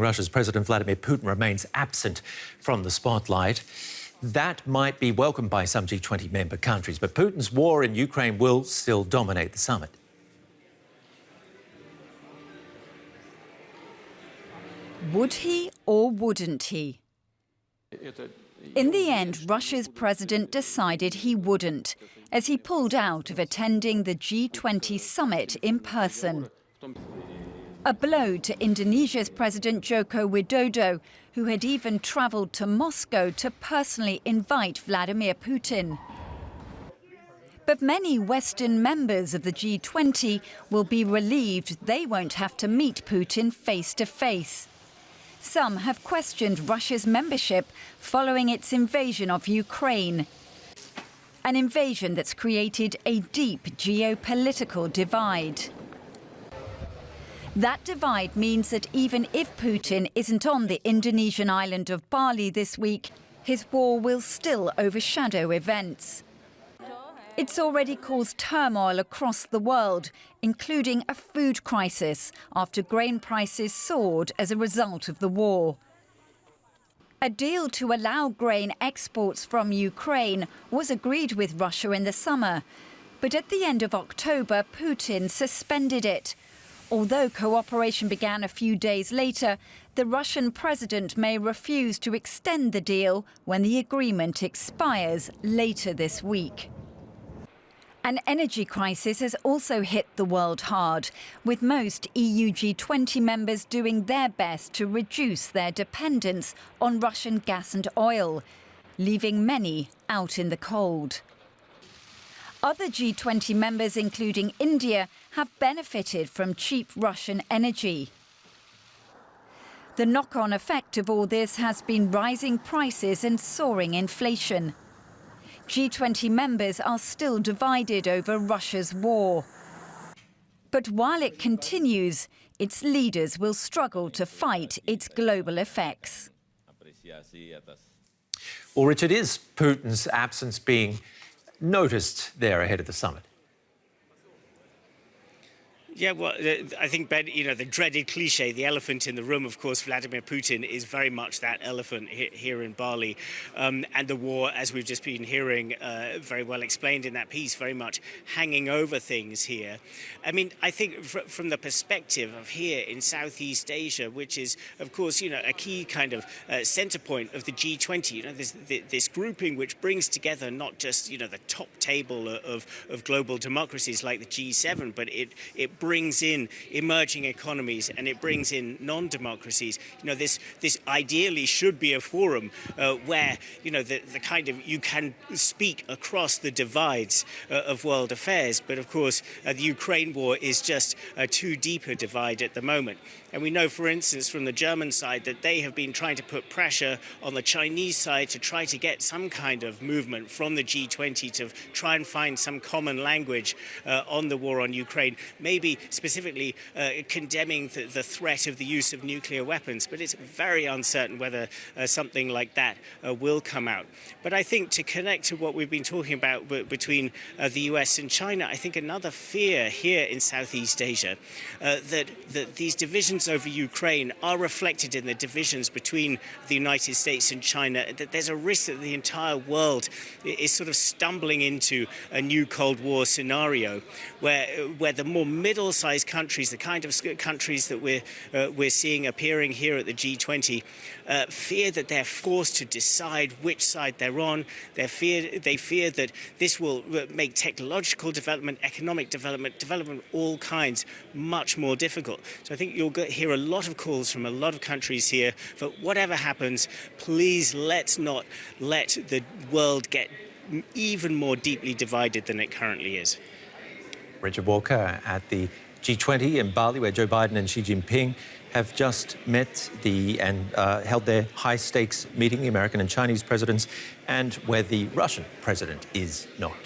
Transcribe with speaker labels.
Speaker 1: Russia's President Vladimir Putin remains absent from the spotlight. That might be welcomed by some G20 member countries, but Putin's war in Ukraine will still dominate the summit.
Speaker 2: Would he or wouldn't he? In the end, Russia's president decided he wouldn't, as he pulled out of attending the G20 Summit in person. A blow to Indonesia's President Joko Widodo, who had even travelled to Moscow to personally invite Vladimir Putin. But many Western members of the G20 will be relieved they won't have to meet Putin face to face. Some have questioned Russia's membership following its invasion of Ukraine. An invasion that's created a deep geopolitical divide. That divide means that even if Putin isn't on the Indonesian island of Bali this week, his war will still overshadow events. It's already caused turmoil across the world, including a food crisis after grain prices soared as a result of the war. A deal to allow grain exports from Ukraine was agreed with Russia in the summer, but at the end of October, Putin suspended it. Although cooperation began a few days later, the Russian president may refuse to extend the deal when the agreement expires later this week. An energy crisis has also hit the world hard, with most EU G20 members doing their best to reduce their dependence on Russian gas and oil, leaving many out in the cold. Other G20 members, including India, have benefited from cheap Russian energy. The knock-on effect of all this has been rising prices and soaring inflation. G20 members are still divided over Russia's war. But while it continues, its leaders will struggle to fight its global effects.
Speaker 1: Well, Richard, is Putin's absence being noticed there ahead of the summit?
Speaker 3: Yeah, well, I think, Ben, the dreaded cliche, the elephant in the room, of course, Vladimir Putin is very much that elephant here in Bali. And the war, as we've just been hearing, very well explained in that piece, very much hanging over things here. I mean, I think from the perspective of here in Southeast Asia, which is, of course, a key kind of center point of the G20, this grouping which brings together not just, the top table of global democracies like the G7, but it brings in emerging economies and it brings in non-democracies. This ideally should be a forum where, the kind of you can speak across the divides of world affairs. But of course, the Ukraine war is just too deep a divide at the moment. And we know, for instance, from the German side that they have been trying to put pressure on the Chinese side to try to get some kind of movement from the G20 to try and find some common language on the war on Ukraine, maybe specifically condemning the threat of the use of nuclear weapons. But it's very uncertain whether something like that will come out. But I think to connect to what we've been talking about between the US and China, I think another fear here in Southeast Asia that these divisions over Ukraine are reflected in the divisions between the United States and China, that there's a risk that the entire world is sort of stumbling into a new Cold War scenario where the more middle-sized countries, the kind of countries that we're seeing appearing here at the G20, fear that they're forced to decide which side they're on. They fear that this will make technological development, economic development, all kinds, much more difficult. So I think you'll hear a lot of calls from a lot of countries here for whatever happens, please let's not let the world get even more deeply divided than it currently is.
Speaker 1: Richard Walker at the G20 in Bali, where Joe Biden and Xi Jinping have just met and held their high-stakes meeting, the American and Chinese presidents, and where the Russian president is not.